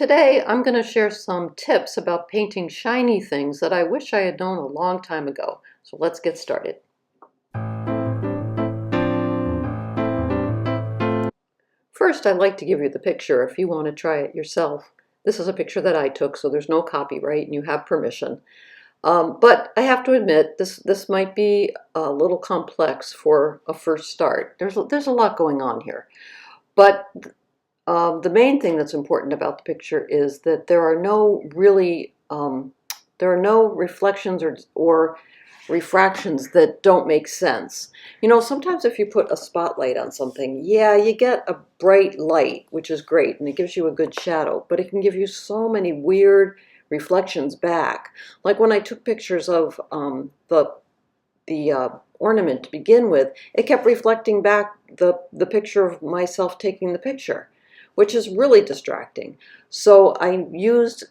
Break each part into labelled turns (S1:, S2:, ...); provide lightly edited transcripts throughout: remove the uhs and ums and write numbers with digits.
S1: Today, I'm going to share some tips about painting shiny things that I wish I had known a long time ago. So let's get started. First, I'd like to give you the picture if you want to try it yourself. This is a picture that I took, so there's no copyright and you have permission. But I have to admit, this might be a little complex for a first start. There's a lot going on here. But the main thing that's important about the picture is that there are no reflections or refractions that don't make sense. You know, sometimes if you put a spotlight on something, yeah, you get a bright light, which is great, and it gives you a good shadow, but it can give you so many weird reflections back. Like when I took pictures of the ornament to begin with, it kept reflecting back the picture of myself taking the picture, which is really distracting. So I used,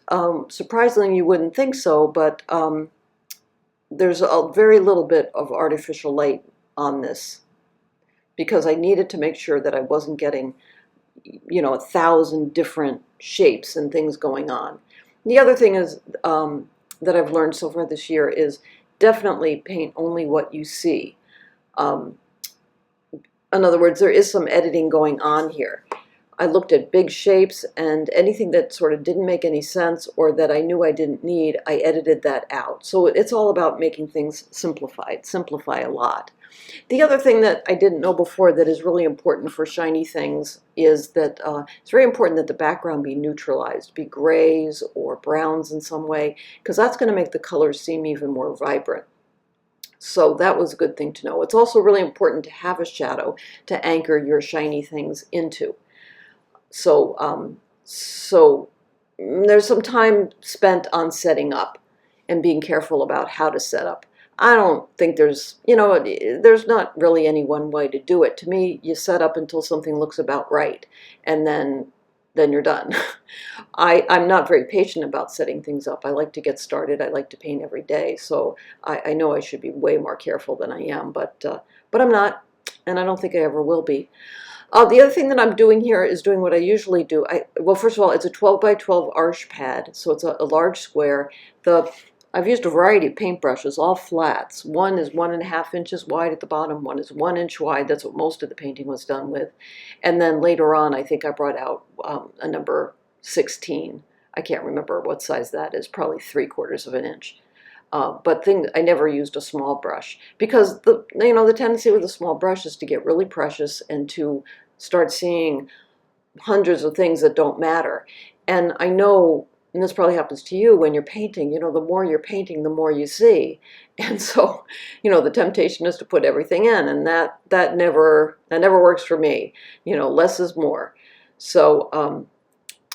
S1: surprisingly you wouldn't think so, but there's a very little bit of artificial light on this because I needed to make sure that I wasn't getting, 1,000 different shapes and things going on. The other thing is that I've learned so far this year is definitely paint only what you see. In other words, there is some editing going on here. I looked at big shapes, and anything that sort of didn't make any sense or that I knew I didn't need, I edited that out. So it's all about making things simplified, simplify a lot. The other thing that I didn't know before that is really important for shiny things is that it's very important that the background be neutralized, be grays or browns in some way, because that's going to make the colors seem even more vibrant. So that was a good thing to know. It's also really important to have a shadow to anchor your shiny things into. So there's some time spent on setting up and being careful about how to set up. I don't think there's not really any one way to do it. To me, you set up until something looks about right, and then you're done. I'm not very patient about setting things up. I like to get started. I like to paint every day, so I know I should be way more careful than I am, but I'm not, and I don't think I ever will be. The other thing that I'm doing here is doing what I usually do. Well, first of all, it's a 12 by 12 arch pad, so it's a large square. I've used a variety of paintbrushes, all flats. One is 1.5 inches wide at the bottom, one is 1 inch wide. That's what most of the painting was done with. And then later on, I think I brought out a number 16. I can't remember what size that is, probably 3/4 of an inch. But I never used a small brush because the tendency with a small brush is to get really precious and to start seeing hundreds of things that don't matter. And I know, and this probably happens to you when you're painting, the more you're painting, the more you see. And so, the temptation is to put everything in, and that never works for me. Less is more. So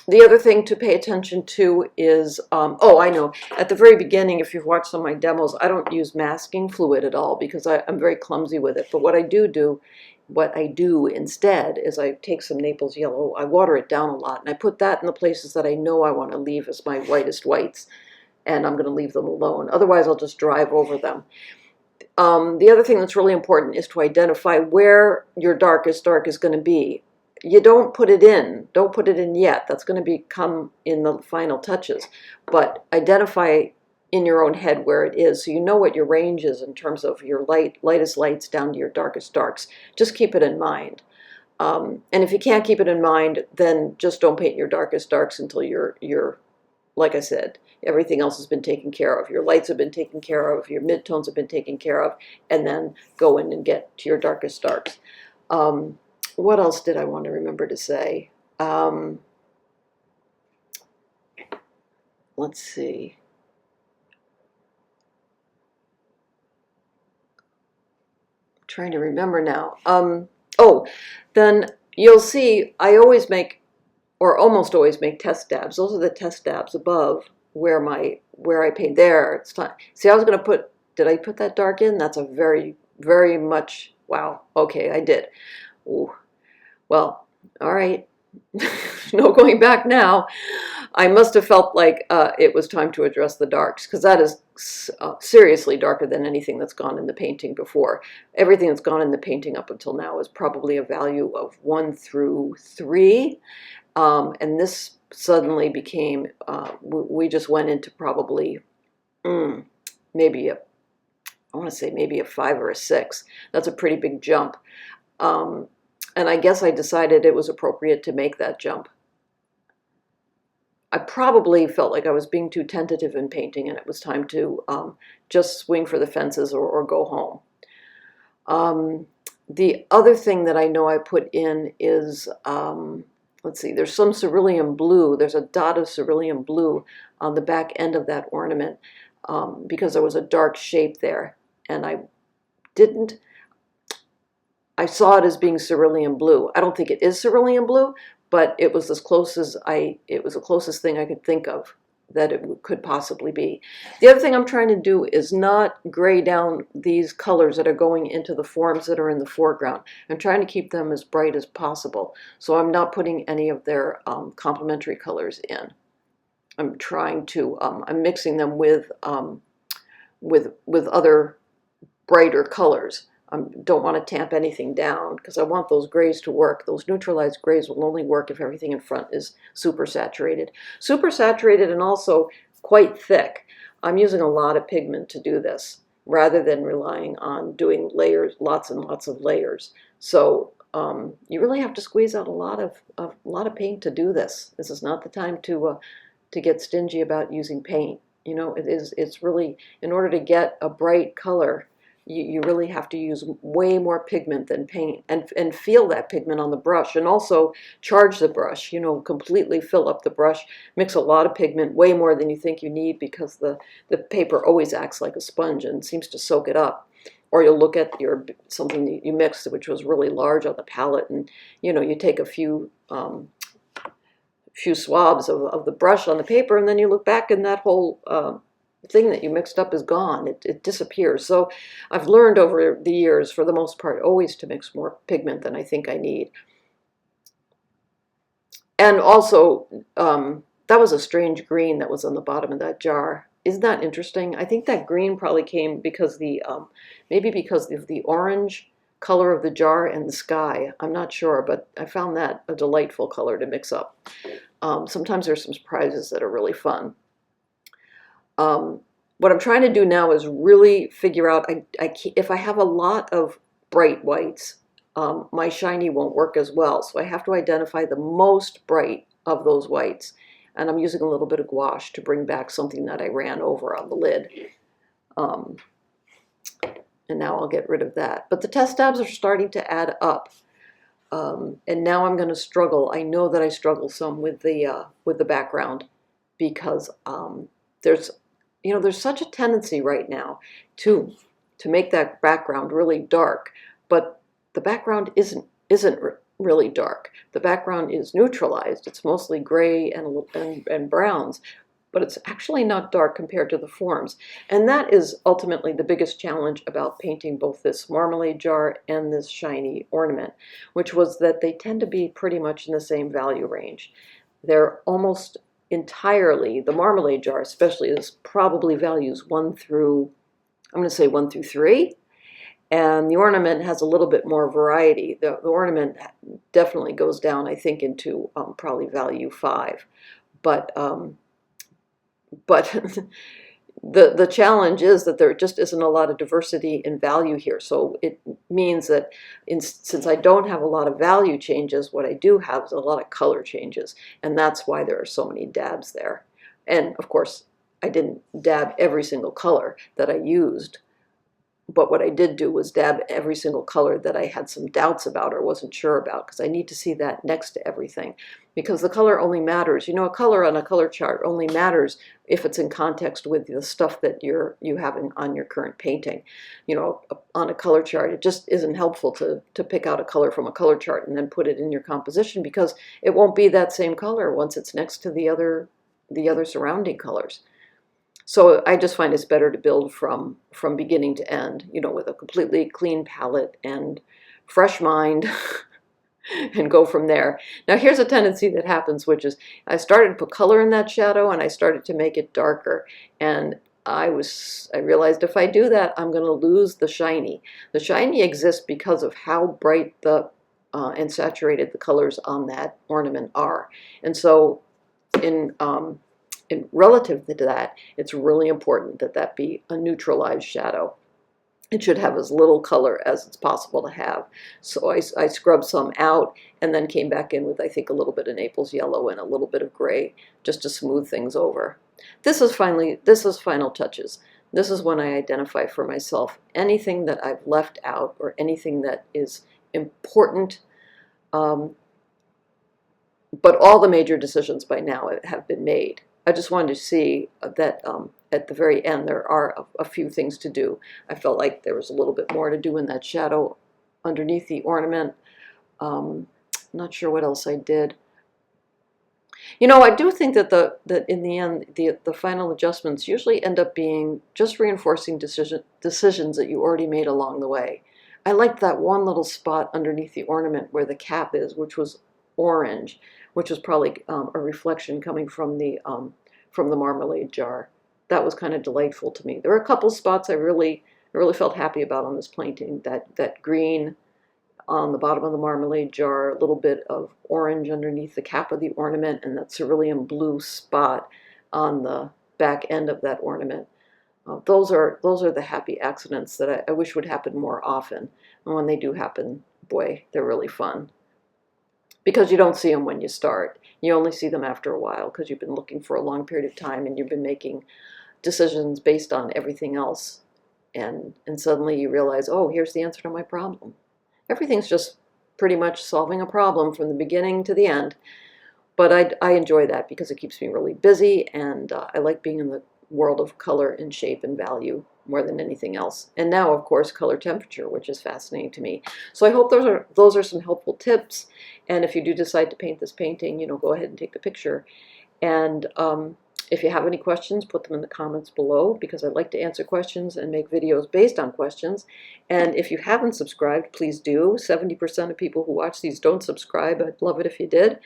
S1: the other thing to pay attention to is, oh, I know, at the very beginning, if you've watched some of my demos, I don't use masking fluid at all because I'm very clumsy with it. But what I do instead is I take some Naples yellow, I water it down a lot, and I put that in the places that I know I want to leave as my whitest whites, and I'm going to leave them alone. Otherwise, I'll just drive over them. The other thing that's really important is to identify where your darkest dark is going to be. You don't put it in. Don't put it in yet. That's going to come in the final touches. But identify in your own head where it is so you know what your range is in terms of your lightest lights down to your darkest darks. Just keep it in mind. And if you can't keep it in mind, then just don't paint your darkest darks until you're, like I said, everything else has been taken care of. Your lights have been taken care of. Your midtones have been taken care of. And then go in and get to your darkest darks. What else did I want to remember to say? Let's see. I'm trying to remember now. Oh, then you'll see I always make, or almost always make, test dabs. Those are the test dabs above where I paint. There, it's time. See, I was going to put, did I put that dark in? That's a very, very much, wow. Okay, I did. Ooh. Well, all right, no going back now. I must have felt like it was time to address the darks, because that is seriously darker than anything that's gone in the painting before. Everything that's gone in the painting up until now is probably a value of 1 through 3. And this suddenly became, we just went into probably maybe a, I want to say maybe a 5 or a 6. That's a pretty big jump. And I guess I decided it was appropriate to make that jump. I probably felt like I was being too tentative in painting, and it was time to just swing for the fences or go home. The other thing that I know I put in is, let's see, there's some cerulean blue. There's a dot of cerulean blue on the back end of that ornament because there was a dark shape there. And I saw it as being cerulean blue. I don't think it is cerulean blue, but it was it was the closest thing I could think of that it could possibly be. The other thing I'm trying to do is not gray down these colors that are going into the forms that are in the foreground. I'm trying to keep them as bright as possible. So I'm not putting any of their complementary colors in. I'm trying to, I'm mixing them with other brighter colors. I don't want to tamp anything down because I want those grays to work. Those neutralized grays will only work if everything in front is super saturated. Super saturated and also quite thick. I'm using a lot of pigment to do this rather than relying on doing layers, lots and lots of layers. So you really have to squeeze out a lot of paint to do this. This is not the time to get stingy about using paint. You know, it's really, in order to get a bright color, you really have to use way more pigment than paint, and feel that pigment on the brush, and also charge the brush, you know, completely fill up the brush, mix a lot of pigment, way more than you think you need, because the paper always acts like a sponge and seems to soak it up. Or you'll look at something that you mixed, which was really large on the palette, and you know, you take a few swabs of the brush on the paper, and then you look back and that whole thing that you mixed up is gone. It disappears. So I've learned over the years, for the most part, always to mix more pigment than I think I need. And also, that was a strange green that was on the bottom of that jar. Isn't that interesting? I think that green probably came because maybe because of the orange color of the jar and the sky. I'm not sure, but I found that a delightful color to mix up. Sometimes there's some surprises that are really fun. What I'm trying to do now is really figure out, if I have a lot of bright whites, my shiny won't work as well. So I have to identify the most bright of those whites. And I'm using a little bit of gouache to bring back something that I ran over on the lid. And now I'll get rid of that. But the test dabs are starting to add up. And now I'm going to struggle. I know that I struggle some with the background, because there's such a tendency right now to make that background really dark, but the background isn't really dark. The background is neutralized. It's mostly gray and browns, but it's actually not dark compared to the forms. And that is ultimately the biggest challenge about painting both this marmalade jar and this shiny ornament, which was that they tend to be pretty much in the same value range. They're almost entirely, the marmalade jar especially, is probably values 1 through, I'm going to say 1 through 3. And the ornament has a little bit more variety. The ornament definitely goes down, I think, into probably value 5. But the challenge is that there just isn't a lot of diversity in value here. So it means that since I don't have a lot of value changes, what I do have is a lot of color changes. And that's why there are so many dabs there. And of course, I didn't dab every single color that I used. But what I did do was dab every single color that I had some doubts about or wasn't sure about, because I need to see that next to everything. Because the color only matters. You know, a color on a color chart only matters if it's in context with the stuff that you have on your current painting. You know, on a color chart, it just isn't helpful to pick out a color from a color chart and then put it in your composition, because it won't be that same color once it's next to the other surrounding colors. So I just find it's better to build from beginning to end, you know, with a completely clean palette and fresh mind and go from there. Now here's a tendency that happens, which is I started to put color in that shadow and I started to make it darker. And I realized if I do that, I'm going to lose the shiny. The shiny exists because of how bright and saturated the colors on that ornament are. And so in relative to that, it's really important that that be a neutralized shadow. It should have as little color as it's possible to have. So I scrubbed some out and then came back in with, I think, a little bit of Naples yellow and a little bit of gray just to smooth things over. This is final touches. This is when I identify for myself anything that I've left out or anything that is important. But all the major decisions by now have been made. I just wanted to see that at the very end there are a few things to do. I felt like there was a little bit more to do in that shadow underneath the ornament. Not sure what else I did. You know, I do think that that in the end, the final adjustments usually end up being just reinforcing decisions that you already made along the way. I liked that one little spot underneath the ornament where the cap is, which was orange, which was probably a reflection coming from the marmalade jar. That was kind of delightful to me. There were a couple spots I really felt happy about on this painting. That green on the bottom of the marmalade jar, a little bit of orange underneath the cap of the ornament, and that cerulean blue spot on the back end of that ornament. Those are the happy accidents that I wish would happen more often. And when they do happen, boy, they're really fun. Because you don't see them when you start. You only see them after a while because you've been looking for a long period of time and you've been making decisions based on everything else. And suddenly you realize, oh, here's the answer to my problem. Everything's just pretty much solving a problem from the beginning to the end. But I enjoy that because it keeps me really busy, and I like being in the world of color and shape and value more than anything else. And now, of course, color temperature, which is fascinating to me. So I hope those are some helpful tips. And if you do decide to paint this painting, you know, go ahead and take the picture. And if you have any questions, put them in the comments below, because I like to answer questions and make videos based on questions. And if you haven't subscribed, please do. 70% of people who watch these don't subscribe. I'd love it if you did.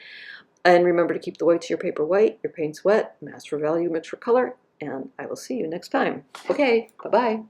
S1: And remember to keep the whites of your paper white, your paints wet, mass for value, mix for color, and I will see you next time. Okay, bye-bye.